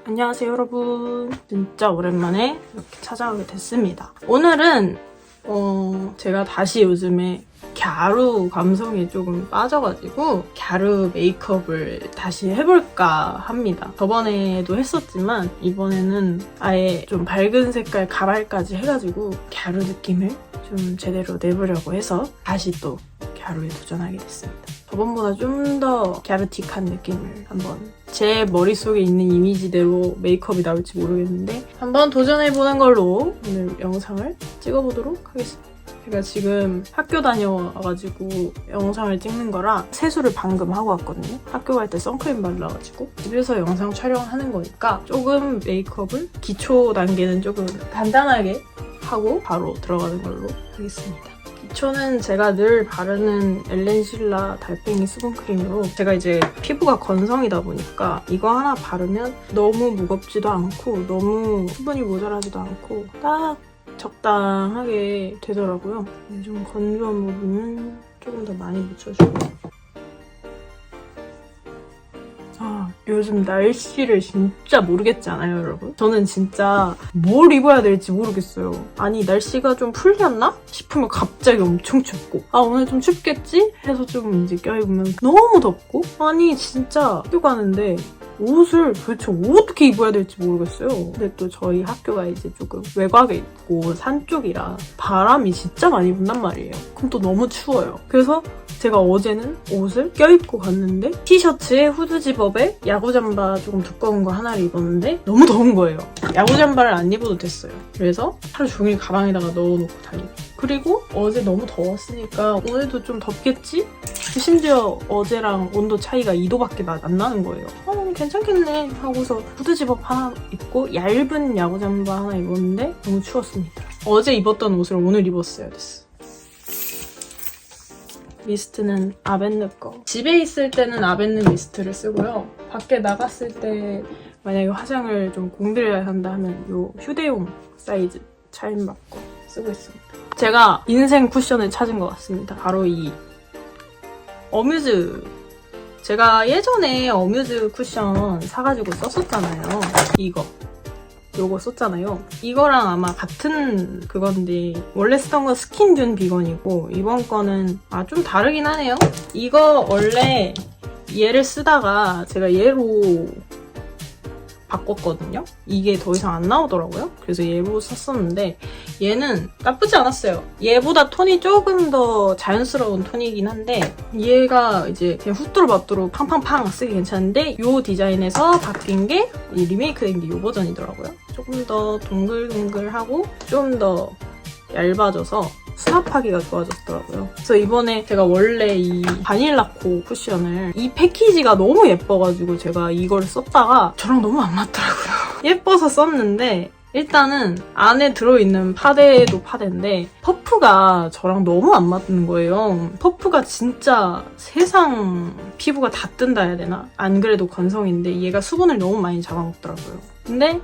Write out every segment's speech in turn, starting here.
안녕하세요 여러분, 진짜 오랜만에 이렇게 찾아오게 됐습니다. 오늘은 제가 다시 요즘에 갸루 감성에 조금 빠져가지고 갸루 메이크업을 다시 해볼까 합니다. 저번에도 했었지만 이번에는 아예 좀 밝은 색깔 가발까지 해가지고 갸루 느낌을 좀 제대로 내보려고 해서 다시 또 갸루에 도전하게 됐습니다. 저번보다 좀 더 갸루틱한 느낌을 한번 제 머릿속에 있는 이미지대로 메이크업이 나올지 모르겠는데 한번 도전해보는 걸로 오늘 영상을 찍어보도록 하겠습니다. 제가 지금 학교 다녀와가지고 영상을 찍는 거라 세수를 방금 하고 왔거든요. 학교 갈 때 선크림 발라가지고 집에서 영상 촬영하는 거니까 조금 메이크업을 기초 단계는 조금 간단하게 하고 바로 들어가는 걸로 하겠습니다. 기초는 제가 늘 바르는 엘렌실라 달팽이 수분크림으로 제가 이제 피부가 건성이다 보니까 이거 하나 바르면 너무 무겁지도 않고 너무 수분이 모자라지도 않고 딱 적당하게 되더라고요. 좀 건조한 부분은 조금 더 많이 묻혀주고. 요즘 날씨를 진짜 모르겠지 않아요, 여러분? 저는 진짜 뭘 입어야 될지 모르겠어요. 아니, 날씨가 좀 풀렸나? 싶으면 갑자기 엄청 춥고 오늘 좀 춥겠지? 해서 좀 이제 껴입으면 너무 덥고 아니, 진짜 학교 가는데 옷을 도대체 어떻게 입어야 될지 모르겠어요. 근데 또 저희 학교가 이제 조금 외곽에 있고 산 쪽이라 바람이 진짜 많이 분단 말이에요. 그럼 또 너무 추워요. 그래서 제가 어제는 옷을 껴입고 갔는데 티셔츠에 후드 집업에 야구 잠바 조금 두꺼운 거 하나를 입었는데 너무 더운 거예요. 야구 잠바를 안 입어도 됐어요. 그래서 하루 종일 가방에다가 넣어놓고 다니고. 그리고 어제 너무 더웠으니까 오늘도 좀 덥겠지? 심지어 어제랑 온도 차이가 2도밖에 안 나는 거예요. 괜찮겠네 하고서 후드 집업 하나 입고 얇은 야구 잠바 하나 입었는데 너무 추웠습니다. 어제 입었던 옷을 오늘 입었어야 됐어. 미스트는 아벤느 거. 집에 있을 때는 아벤느 미스트를 쓰고요. 밖에 나갔을 때 만약에 화장을 좀 공들여야 한다 하면 이 휴대용 사이즈 차인맛 거 쓰고 있습니다. 제가 인생 쿠션을 찾은 것 같습니다. 바로 이 어뮤즈. 제가 예전에 어뮤즈 쿠션 사가지고 썼었잖아요. 요거 썼잖아요. 이거랑 아마 같은 그건데 원래 쓰던 건 스킨듄 비건이고 이번 거는 좀 다르긴 하네요. 이거 원래 얘를 쓰다가 제가 얘로 바꿨거든요. 이게 더 이상 안 나오더라고요. 그래서 얘로 썼었는데 얘는 나쁘지 않았어요. 얘보다 톤이 조금 더 자연스러운 톤이긴 한데 얘가 이제 그냥 후뚜루마뚜루 팡팡팡 쓰기 괜찮은데 이 디자인에서 바뀐 게 이 리메이크된 게 이 버전이더라고요. 조금 더 동글동글하고 좀 더 얇아져서 수납하기가 좋아졌더라고요. 그래서 이번에 제가 원래 이 바닐라코 쿠션을 이 패키지가 너무 예뻐가지고 제가 이걸 썼다가 저랑 너무 안 맞더라고요. 예뻐서 썼는데 일단은 안에 들어있는 파데도 파데인데 퍼프가 저랑 너무 안 맞는 거예요. 퍼프가 진짜 세상 피부가 다 뜬다 해야 되나? 안 그래도 건성인데 얘가 수분을 너무 많이 잡아먹더라고요. 근데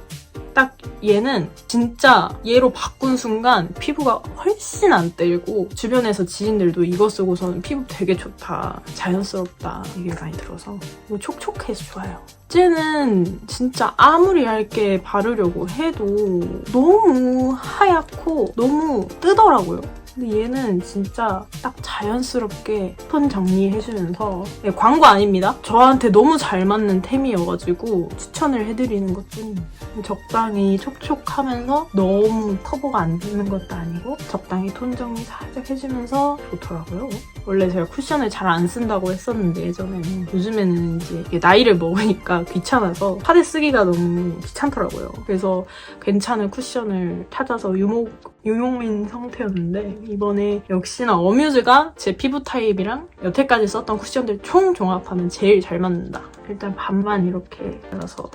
딱 얘는 진짜 얘로 바꾼 순간 피부가 훨씬 안 뜰고 주변에서 지인들도 이거 쓰고서는 피부 되게 좋다, 자연스럽다 얘기를 많이 들어서 이거 촉촉해서 좋아요. 쟤는 진짜 아무리 얇게 바르려고 해도 너무 하얗고 너무 뜨더라고요. 근데 얘는 진짜 딱 자연스럽게 톤 정리해주면서 광고 아닙니다. 저한테 너무 잘 맞는 템이어가지고 추천을 해드리는 것뿐입니다. 적당히 촉촉하면서 너무 커버가 안 되는 것도 아니고 적당히 톤 정리 살짝 해주면서 좋더라고요. 원래 제가 쿠션을 잘 안 쓴다고 했었는데 예전에는 요즘에는 이제 이게 나이를 먹으니까 귀찮아서 파데 쓰기가 너무 귀찮더라고요. 그래서 괜찮은 쿠션을 찾아서 유목민 상태였는데 이번에 역시나 어뮤즈가 제 피부 타입이랑 여태까지 썼던 쿠션들 총 종합하면 제일 잘 맞는다. 일단 반만 이렇게 발라서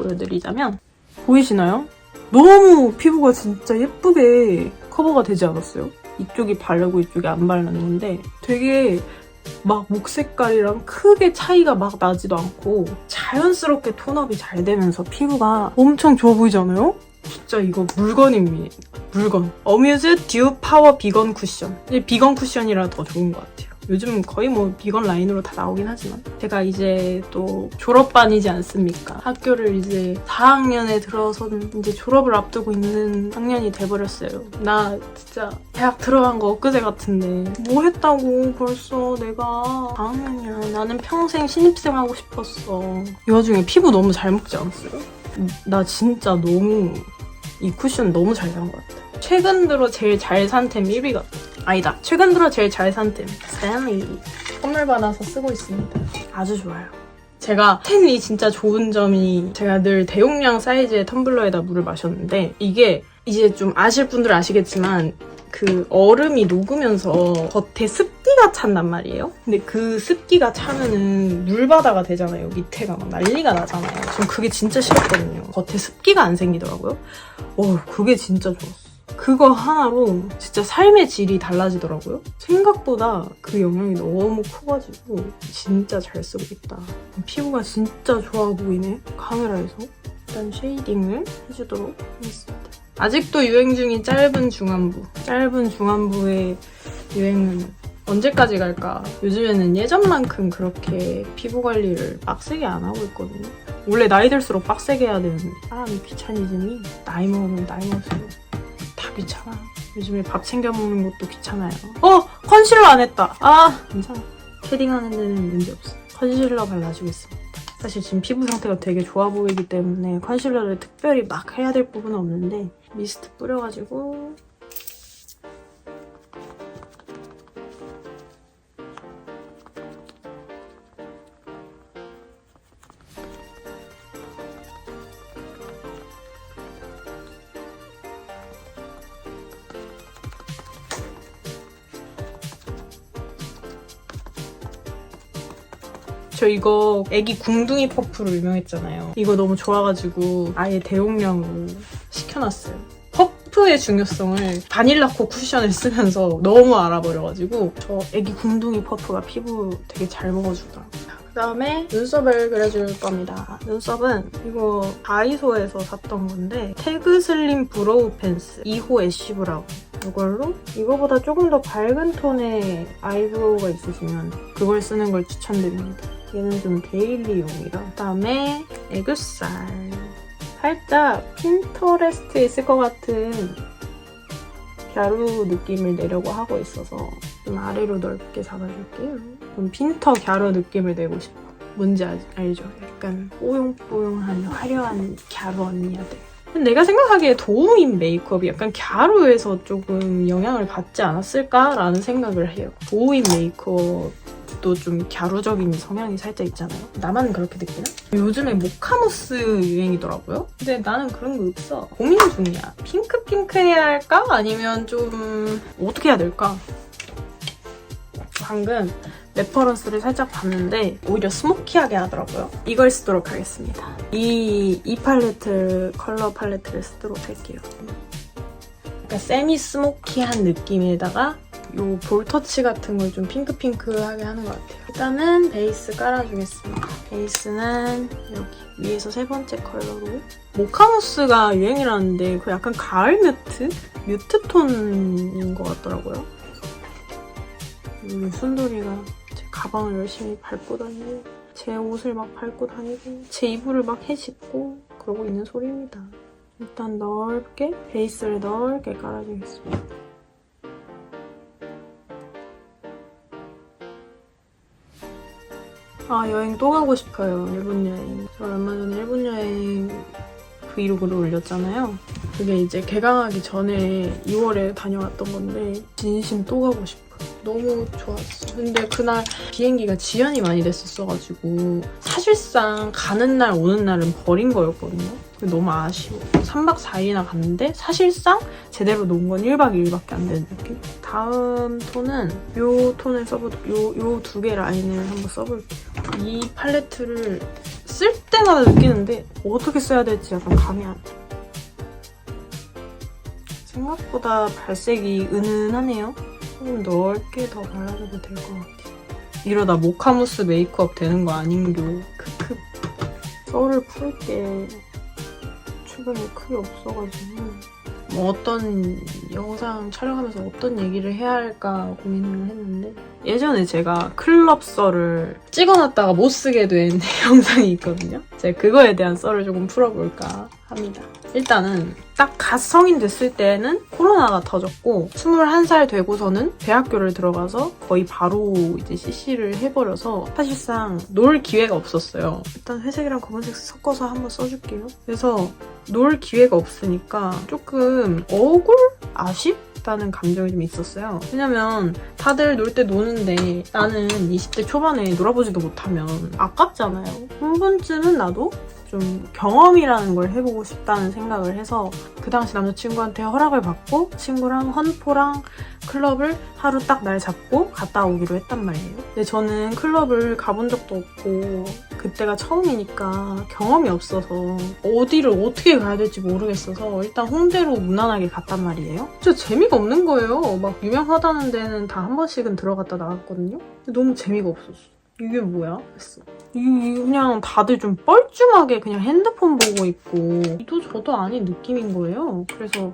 보여드리자면 보이시나요? 너무 피부가 진짜 예쁘게 커버가 되지 않았어요? 이쪽이 바르고 이쪽이 안 바르는데 되게 막 목 색깔이랑 크게 차이가 막 나지도 않고 자연스럽게 톤업이 잘 되면서 피부가 엄청 좋아 보이잖아요? 진짜 이거 물건입니다. 물건. 어뮤즈 듀 파워 비건 쿠션. 비건 쿠션이라 더 좋은 것 같아요. 요즘 거의 뭐 비건 라인으로 다 나오긴 하지만 제가 이제 또 졸업반이지 않습니까? 학교를 이제 4학년에 들어서는 이제 졸업을 앞두고 있는 학년이 돼버렸어요. 나 진짜 대학 들어간 거 엊그제 같은데 뭐 했다고 벌써 내가 4학년이야. 나는 평생 신입생 하고 싶었어. 이 와중에 피부 너무 잘 먹지 않았어요? 나 진짜 너무 이 쿠션 너무 잘 산 것 같아. 최근 들어 제일 잘 산 템 1위 같아. 아니다. 최근 들어 제일 잘 산 템. 스탠리. 선물 받아서 쓰고 있습니다. 아주 좋아요. 제가 스탠리 진짜 좋은 점이 제가 늘 대용량 사이즈의 텀블러에다 물을 마셨는데 이게 이제 좀 아실 분들은 아시겠지만 그 얼음이 녹으면서 겉에 습기가 찬단 말이에요. 근데 그 습기가 차면은 물바다가 되잖아요. 밑에가 막 난리가 나잖아요. 전 그게 진짜 싫었거든요. 겉에 습기가 안 생기더라고요. 그게 진짜 좋았어. 그거 하나로 진짜 삶의 질이 달라지더라고요. 생각보다 그 영향이 너무 커가지고 진짜 잘 쓰고 있다. 피부가 진짜 좋아 보이네, 카메라에서. 일단 쉐이딩을 해주도록 하겠습니다. 아직도 유행 중인 짧은 중안부. 짧은 중안부의 유행은 언제까지 갈까? 요즘에는 예전만큼 그렇게 피부 관리를 빡세게 안 하고 있거든요. 원래 나이 들수록 빡세게 해야 되는데 사람이 귀차니즘이 나이 먹으면 나이 먹을수록 다 귀찮아. 요즘에 밥 챙겨 먹는 것도 귀찮아요. 컨실러 안 했다. 괜찮아. 쉐딩하는 데는 문제 없어. 컨실러 발라주겠습니다. 사실 지금 피부 상태가 되게 좋아 보이기 때문에 컨실러를 특별히 막 해야 될 부분은 없는데 미스트 뿌려가지고 저 이거 애기 궁둥이 퍼프로 유명했잖아요. 이거 너무 좋아가지고 아예 대용량으로 시켜놨어요. 퍼프의 중요성을 바닐라코 쿠션을 쓰면서 너무 알아버려가지고 저 애기 궁둥이 퍼프가 피부 되게 잘 먹어주더라고요. 그다음에 눈썹을 그려줄 겁니다. 눈썹은 이거 다이소에서 샀던 건데 태그 슬림 브로우 펜슬 2호 애쉬 브라운. 이걸로 이거보다 조금 더 밝은 톤의 아이브로우가 있으시면 그걸 쓰는 걸 추천드립니다. 얘는 좀 데일리용이라. 그다음에 애교살. 살짝 핀터레스트에 있을 것 같은 갸루 느낌을 내려고 하고 있어서 좀 아래로 넓게 잡아줄게요. 좀 핀터 갸루 느낌을 내고 싶어. 뭔지 알죠? 약간 뽀용뽀용한 화려한 갸루 언니야들. 내가 생각하기에 도우인 메이크업이 약간 갸루에서 조금 영향을 받지 않았을까라는 생각을 해요. 도우인 메이크업도 좀 갸루적인 성향이 살짝 있잖아요. 나만 그렇게 느끼나? 요즘에 모카무스 유행이더라고요. 근데 나는 그런 거 없어. 고민 중이야. 핑크 해야 할까? 아니면 좀 어떻게 해야 될까? 방금 레퍼런스를 살짝 봤는데 오히려 스모키하게 하더라고요. 이걸 쓰도록 하겠습니다. 이 팔레트, 컬러 팔레트를 쓰도록 할게요. 약간 세미 스모키한 느낌에다가 이 볼터치 같은 걸 좀 핑크하게 하는 것 같아요. 일단은 베이스 깔아주겠습니다. 베이스는 여기 위에서 세 번째 컬러로 모카무스가 유행이라는데 그 약간 가을 뮤트 톤인 것 같더라고요. 여기 순돌이가 제 가방을 열심히 밟고 다니고 제 옷을 막 밟고 다니고 제 이불을 막 헤집고 그러고 있는 소리입니다. 일단 넓게 베이스를 넓게 깔아주겠습니다. 여행 또 가고 싶어요. 일본 여행. 저 얼마 전에 일본 여행 브이로그를 올렸잖아요. 그게 이제 개강하기 전에 2월에 다녀왔던 건데 진심 또 가고 싶어요. 너무 좋았어. 근데 그날 비행기가 지연이 많이 됐었어가지고 사실상 가는 날 오는 날은 버린 거였거든요. 너무 아쉬워. 3박 4일이나 갔는데 사실상 제대로 논 건 1박 2일밖에 안 되는 느낌? 다음 톤은 이 톤을 써볼게요. 요 두 개 라인을 한번 써볼게요. 이 팔레트를 쓸 때마다 느끼는데 어떻게 써야 될지 약간 감이 안 돼. 생각보다 발색이 은은하네요. 조금 넓게 더 발라줘도 될 것 같아요. 이러다 모카무스 메이크업 되는 거 아닌겨. 크크. 썰을 풀 게 주변에 크게 없어가지고 뭐 어떤 영상 촬영하면서 어떤 얘기를 해야 할까 고민을 했는데 예전에 제가 클럽 썰을 찍어놨다가 못 쓰게 된 영상이 있거든요. 제가 그거에 대한 썰을 조금 풀어볼까 합니다. 일단은 딱 갓 성인 됐을 때는 코로나가 터졌고 21살 되고서는 대학교를 들어가서 거의 바로 이제 CC를 해버려서 사실상 놀 기회가 없었어요. 일단 회색이랑 검은색 섞어서 한번 써줄게요. 그래서 놀 기회가 없으니까 조금 억울? 아쉽다는 감정이 좀 있었어요. 왜냐면 다들 놀 때 노는데 나는 20대 초반에 놀아보지도 못하면 아깝잖아요. 한 번쯤은 나도 좀 경험이라는 걸 해보고 싶다는 생각을 해서 그 당시 남자친구한테 허락을 받고 친구랑 헌포랑 클럽을 하루 딱 날 잡고 갔다 오기로 했단 말이에요. 근데 저는 클럽을 가본 적도 없고 그때가 처음이니까 경험이 없어서 어디를 어떻게 가야 될지 모르겠어서 일단 홍대로 무난하게 갔단 말이에요. 진짜 재미가 없는 거예요. 막 유명하다는 데는 다 한 번씩은 들어갔다 나왔거든요. 근데 너무 재미가 없었어. 이게 뭐야? 했어. 이게 그냥 다들 좀 뻘쭘하게 그냥 핸드폰 보고 있고 이도 저도 아닌 느낌인 거예요. 그래서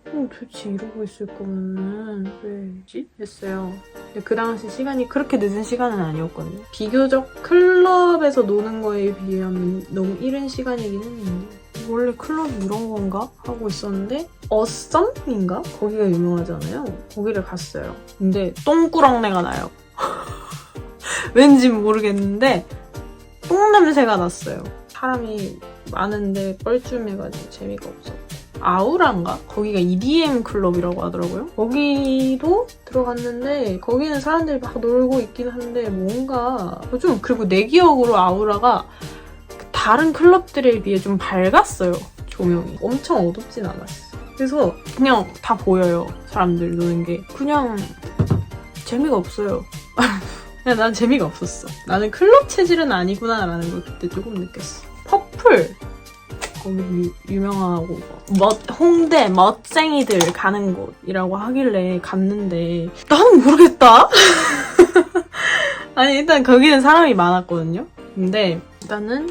도대체 이러고 있을 거면은 왜지? 했어요. 근데 그 당시 시간이 그렇게 늦은 시간은 아니었거든요. 비교적 클럽에서 노는 거에 비하면 너무 이른 시간이긴 했는데 원래 클럽이 이런 건가? 하고 있었는데 어썸인가? 거기가 유명하잖아요. 거기를 갔어요. 근데 똥꾸렁내가 나요. 왠지 모르겠는데 똥냄새가 났어요. 사람이 많은데 뻘쭘해가지고 재미가 없었고 아우라인가? 거기가 EDM 클럽이라고 하더라고요. 거기도 들어갔는데 거기는 사람들이 막 놀고 있긴 한데 뭔가 좀 그리고 내 기억으로 아우라가 다른 클럽들에 비해 좀 밝았어요. 조명이. 엄청 어둡진 않았어. 그래서 그냥 다 보여요. 사람들 노는 게. 그냥 재미가 없어요. 그냥 난 재미가 없었어. 나는 클럽 체질은 아니구나라는 걸 그때 조금 느꼈어. 퍼플! 거기 유명하고 홍대 멋쟁이들 가는 곳이라고 하길래 갔는데 나는 모르겠다? 아니 일단 거기는 사람이 많았거든요. 근데 일단은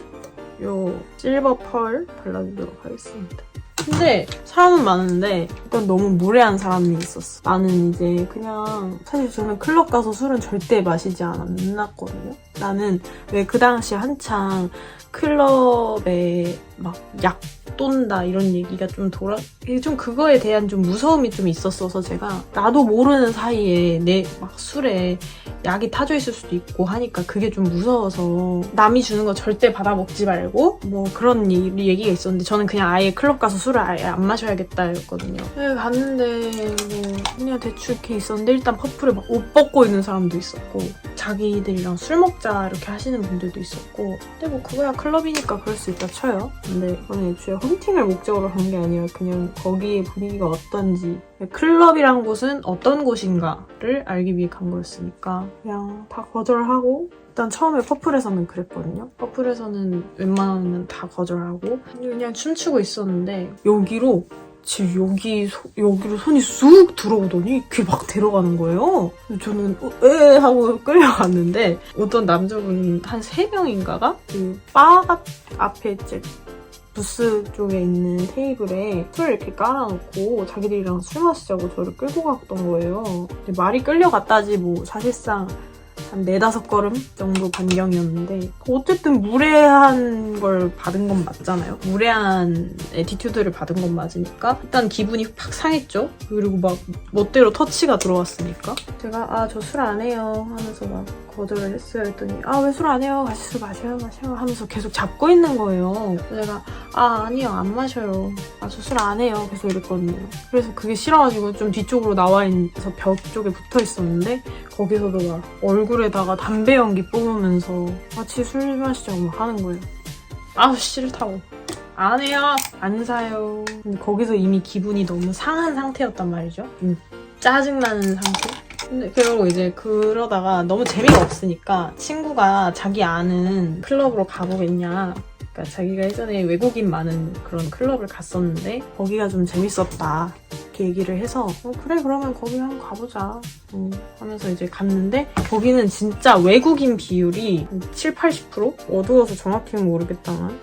요 실버 펄 발라주도록 하겠습니다. 근데 사람은 많은데 일단 너무 무례한 사람이 있었어. 나는 이제 그냥 사실 저는 클럽 가서 술은 절대 마시지 않았거든요. 나는 왜 그 당시 한창 클럽에 막 약 쏜다 이런 얘기가 좀 좀 그거에 대한 좀 무서움이 좀 있었어서 제가 나도 모르는 사이에 내 막 술에 약이 타져 있을 수도 있고 하니까 그게 좀 무서워서 남이 주는 거 절대 받아 먹지 말고 뭐 그런 얘기가 있었는데 저는 그냥 아예 클럽 가서 술을 아예 안 마셔야겠다 였거든요. 네, 갔는데 뭐 그냥 대충 이렇게 있었는데 일단 퍼플에 막 옷 벗고 있는 사람도 있었고 자기들이랑 술 먹자 이렇게 하시는 분들도 있었고 근데 뭐 그거야 클럽이니까 그럴 수 있다 쳐요. 근데 저는 애초에 헌팅을 목적으로 간 게 아니라 그냥 거기의 분위기가 어떤지 클럽이란 곳은 어떤 곳인가를 알기 위해 간 거였으니까 그냥 다 거절하고 일단 처음에 퍼플에서는 그랬거든요. 퍼플에서는 웬만하면 다 거절하고 그냥 춤추고 있었는데 여기로 여기로 손이 쑥 들어오더니 귀 막 들어가는 거예요. 저는 에 하고 끌려갔는데 어떤 남자분 한 3명인가가 그 바 앞에 이제 부스 쪽에 있는 테이블에 술을 이렇게 깔아놓고 자기들이랑 술 마시자고 저를 끌고 갔던 거예요. 근데 말이 끌려갔다지 뭐 사실상 한 4-5걸음 정도 반경이었는데 어쨌든 무례한 걸 받은 건 맞잖아요. 무례한 애티튜드를 받은 건 맞으니까 일단 기분이 팍 상했죠. 그리고 막 멋대로 터치가 들어왔으니까 제가 저 술 안 해요 하면서 막 거절을 했어요. 했더니 왜 술 안 해요? 같이 술 마셔요 하면서 계속 잡고 있는 거예요. 제가 아니요 안 마셔요. 저 술 안 해요. 계속 이랬거든요. 그래서 그게 싫어가지고 좀 뒤쪽으로 나와 있어서 벽 쪽에 붙어 있었는데 거기서도 막 얼굴에다가 담배 연기 뿜으면서 같이 술 마시자고 막 하는 거예요. 싫다고. 안 해요. 안 사요. 근데 거기서 이미 기분이 너무 상한 상태였단 말이죠. 짜증나는 상태. 근데 그러고 이제 그러다가 너무 재미가 없으니까 친구가 자기 아는 클럽으로 가보겠냐. 그러니까 자기가 예전에 외국인 많은 그런 클럽을 갔었는데 거기가 좀 재밌었다. 이렇게 얘기를 해서 그래 그러면 거기 한번 가보자 하면서 이제 갔는데 거기는 진짜 외국인 비율이 7, 80%? 어두워서 정확히는 모르겠다만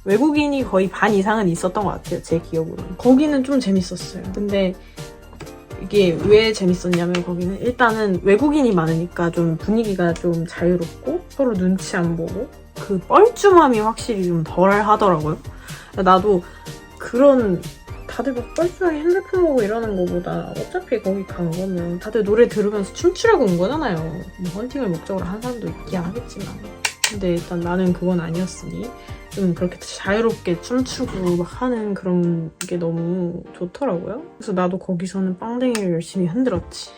외국인이 거의 반 이상은 있었던 것 같아요. 제 기억으로는. 거기는 좀 재밌었어요. 근데 이게 왜 재밌었냐면 거기는 일단은 외국인이 많으니까 좀 분위기가 좀 자유롭고 서로 눈치 안 보고 그 뻘쭘함이 확실히 좀 덜 하더라고요. 나도 그런 다들 막 뻘쭘하게 핸드폰 보고 이러는 거보다 어차피 거기 간 거면 다들 노래 들으면서 춤추려고 온 거잖아요. 뭐 헌팅을 목적으로 한 사람도 있긴 하겠지만 근데 일단 나는 그건 아니었으니 좀 그렇게 자유롭게 춤추고 막 하는 그런 게 너무 좋더라고요. 그래서 나도 거기서는 빵댕이를 열심히 흔들었지.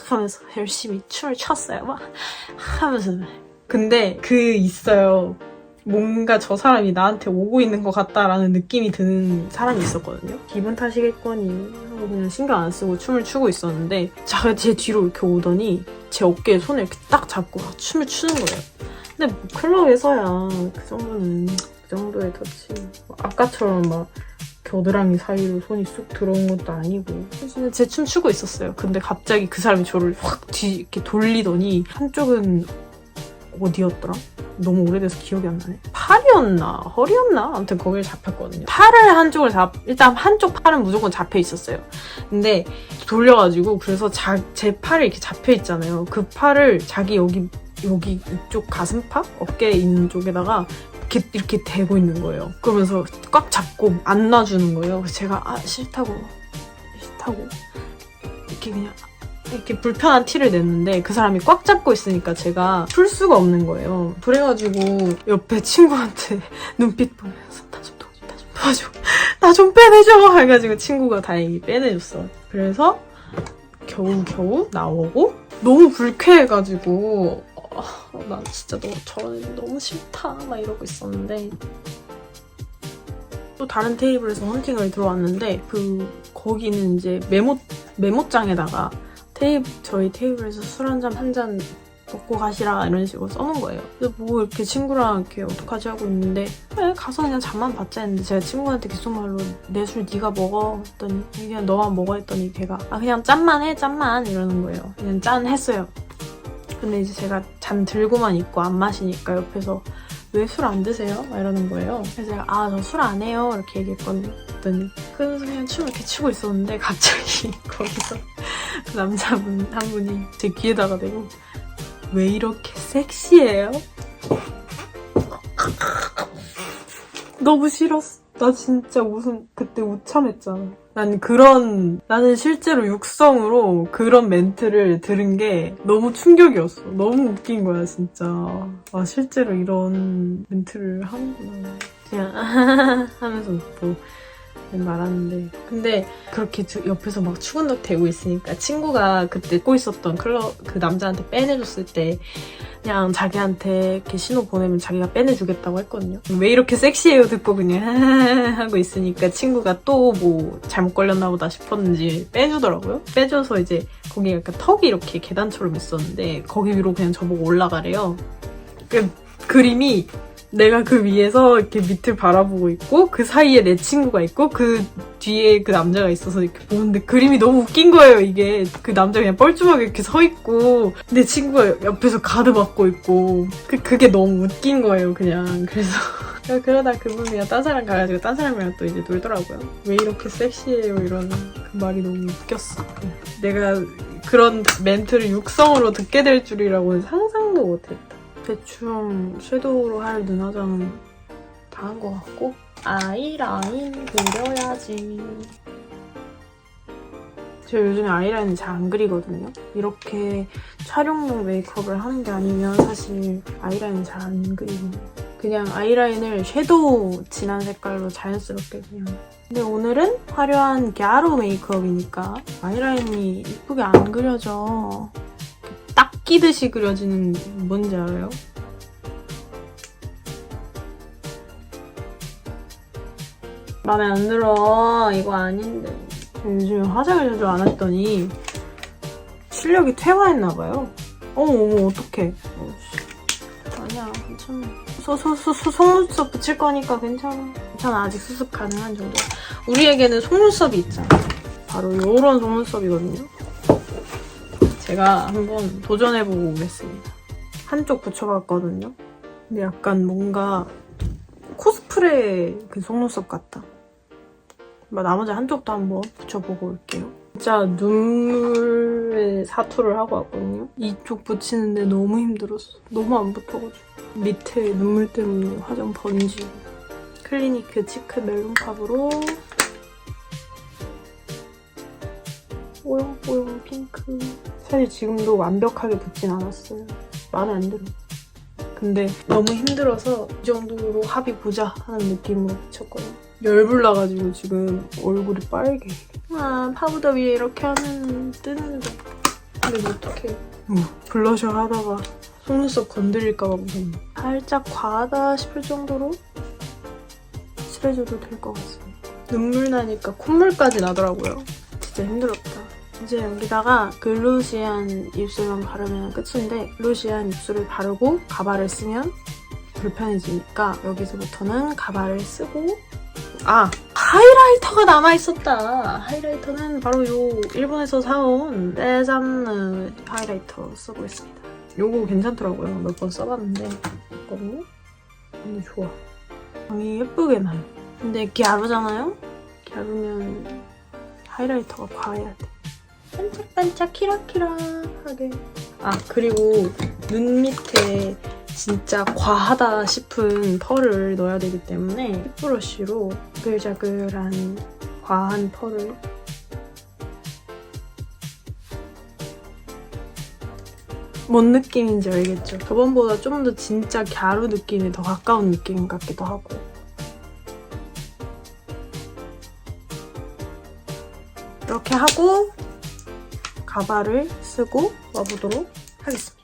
하면서 열심히 춤을 췄어요. 막 하면서. 근데 있어요. 뭔가 저 사람이 나한테 오고 있는 것 같다라는 느낌이 드는 사람이 있었거든요. 기분 탓이겠거니 하고 그냥 신경 안 쓰고 춤을 추고 있었는데 제 뒤로 이렇게 오더니 제 어깨에 손을 이렇게 딱 잡고 춤을 추는 거예요. 근데 뭐 클럽에서야 그 정도는 그 정도의 터치 아까처럼 막 겨드랑이 사이로 손이 쑥 들어온 것도 아니고 그래서 제 춤 추고 있었어요. 근데 갑자기 그 사람이 저를 확 이렇게 돌리더니 한쪽은 어디였더라? 너무 오래돼서 기억이 안 나네. 팔이었나? 허리였나? 아무튼 거기를 잡혔거든요. 팔을 한쪽을 일단 한쪽 팔은 무조건 잡혀 있었어요. 근데 돌려가지고 그래서 제 팔이 이렇게 잡혀 있잖아요. 그 팔을 자기 여기 이쪽 가슴팍? 어깨에 있는 쪽에다가 이렇게 대고 있는 거예요. 그러면서 꽉 잡고 안 놔주는 거예요. 그래서 제가 싫다고 이렇게 그냥 이렇게 불편한 티를 냈는데 그 사람이 꽉 잡고 있으니까 제가 풀 수가 없는 거예요. 그래가지고 옆에 친구한테 눈빛 보면서 나 좀 빼내줘 해가지고 친구가 다행히 빼내줬어. 그래서 겨우 나오고 너무 불쾌해가지고 난 진짜 저런 애 너무 싫다 막 이러고 있었는데 또 다른 테이블에서 헌팅을 들어왔는데 거기는 이제 메모장에다가 저희 테이블에서 술 한 잔 먹고 가시라 이런 식으로 써놓은 거예요. 그래서 뭐 이렇게 친구랑 이렇게 어떡하지 하고 있는데 가서 그냥 잠만 받자 했는데 제가 친구한테 계속말로 내 술 네가 먹어 했더니 그냥 너만 먹어 했더니 걔가 그냥 짠만 해 짠만 이러는 거예요. 그냥 짠 했어요. 근데 이제 제가 잔 들고만 있고 안 마시니까 옆에서 왜 술 안 드세요? 막 이러는 거예요. 그래서 제가 저 술 안 해요 이렇게 얘기했거든요. 그래서 그냥 춤을 이렇게 추고 있었는데 갑자기 거기서 그 남자분 한 분이 제 귀에다가 대고 왜 이렇게 섹시해요? 너무 싫었어. 나 진짜 그때 우참했잖아. 나는 실제로 육성으로 그런 멘트를 들은 게 너무 충격이었어. 너무 웃긴 거야, 진짜. 실제로 이런 멘트를 하는구나. 그냥, 하면서 웃고 말하는데. 근데 그렇게 옆에서 막 추근덕 대고 있으니까 친구가 그때 듣고 있었던 그 남자한테 빼내줬을 때 그냥 자기한테 이렇게 신호 보내면 자기가 빼내주겠다고 했거든요. 왜 이렇게 섹시해요 듣고 그냥 하고 있으니까 친구가 또 뭐 잘못 걸렸나 보다 싶었는지 빼주더라고요. 빼줘서 이제 거기 약간 턱이 이렇게 계단처럼 있었는데 거기 위로 그냥 저보고 올라가래요. 그 그림이 내가 그 위에서 이렇게 밑을 바라보고 있고 그 사이에 내 친구가 있고 그 뒤에 그 남자가 있어서 이렇게 보는데 그림이 너무 웃긴 거예요. 이게 그 남자 그냥 뻘쭘하게 이렇게 서 있고 내 친구가 옆에서 가드막고 있고 그게 너무 웃긴 거예요. 그냥 그래서 그러다 그분이 그냥 딴 사람 가가지고 딴 사람이랑 또 이제 놀더라고요. 왜 이렇게 섹시해요 이러는 그 말이 너무 웃겼어. 내가 그런 멘트를 육성으로 듣게 될 줄이라고는 상상도 못했다. 대충 섀도우로 할 눈 화장은 다 한 것 같고 아이라인 그려야지. 제가 요즘에 아이라인을 잘 안 그리거든요. 이렇게 촬영용 메이크업을 하는 게 아니면 사실 아이라인 잘 안 그리고 그냥 아이라인을 섀도우 진한 색깔로 자연스럽게 그냥. 근데 오늘은 화려한 갸루 메이크업이니까 아이라인이 이쁘게 안 그려져. 딱 끼듯이 그려지는 뭔지 알아요? 마음에 안 들어. 이거 아닌데. 요즘에 화장을 자주 안 했더니 실력이 퇴화했나봐요. 어머 어떡해. 아니야 괜찮아. 속눈썹 붙일 거니까 괜찮아. 아직 수습 가능한 정도. 우리에게는 속눈썹이 있잖아. 바로 요런 속눈썹이거든요. 제가 한번 도전해보고 오겠습니다. 한쪽 붙여봤거든요. 근데 약간 뭔가 코스프레 그 속눈썹 같다. 나머지 한쪽도 한번 붙여보고 올게요. 진짜 눈물의 사투를 하고 왔거든요. 이쪽 붙이는데 너무 힘들었어. 너무 안 붙어가지고. 밑에 눈물 때문에 화장 번지고. 클리니크 치크 멜론팝으로 뽀용뽀용 핑크. 사실 지금도 완벽하게 붙진 않았어요. 마음에 안 들어. 근데 너무 힘들어서 이 정도로 합의 보자 하는 느낌으로 붙였거든요. 열불나가지고 지금 얼굴이 빨개. 파우더 위에 이렇게 하면 뜨는데. 근데 뭐 어떡해. 블러셔 하다가 속눈썹 건드릴까봐 무섭네. 살짝 과하다 싶을 정도로 칠해줘도 될 것 같습니다. 눈물 나니까 콧물까지 나더라고요. 진짜 힘들었다. 이제 여기다가 글루시안 입술만 바르면 끝인데 글루시안 입술을 바르고 가발을 쓰면 불편해지니까 여기서부터는 가발을 쓰고 하이라이터가 남아있었다. 하이라이터는 바로 요 일본에서 사온 데잠느 하이라이터 쓰고 있습니다. 요거 괜찮더라고요. 몇 번 써봤는데 있거든요. 근데 좋아. 광이 예쁘게 나요. 근데 갸루잖아요? 갸루면 하이라이터가 과해야 돼. 반짝반짝 키락키락하게. 그리고 눈 밑에 진짜 과하다 싶은 펄을 넣어야 되기 때문에 립브러쉬로 자글자글한 과한 펄을 뭔 느낌인지 알겠죠? 저번보다 좀 더 진짜 갸루 느낌에 더 가까운 느낌 같기도 하고. 이렇게 하고 가발을 쓰고 와보도록 하겠습니다.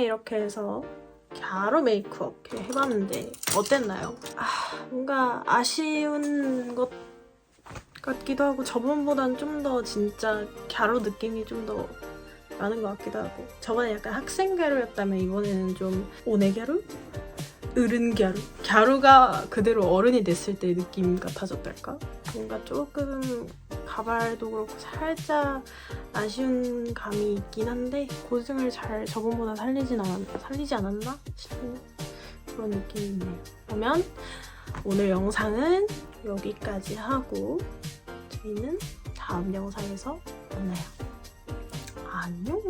이렇게 해서 갸루 메이크업 이렇게 해봤는데 어땠나요? 뭔가 아쉬운 것 같기도 하고 저번보단 좀 더 진짜 갸루 느낌이 좀 더 나는 것 같기도 하고 저번에 약간 학생 갸루였다면 이번에는 좀 오네 갸루? 어른 갸루? 갸루가 그대로 어른이 됐을 때 느낌 같아졌달까? 뭔가 조금 가발도 그렇고 살짝 아쉬운 감이 있긴 한데 고증을 잘 저번보다 살리지 않았나 싶은 그런 느낌이 있네요. 그러면 오늘 영상은 여기까지 하고 저희는 다음 영상에서 만나요. 안녕!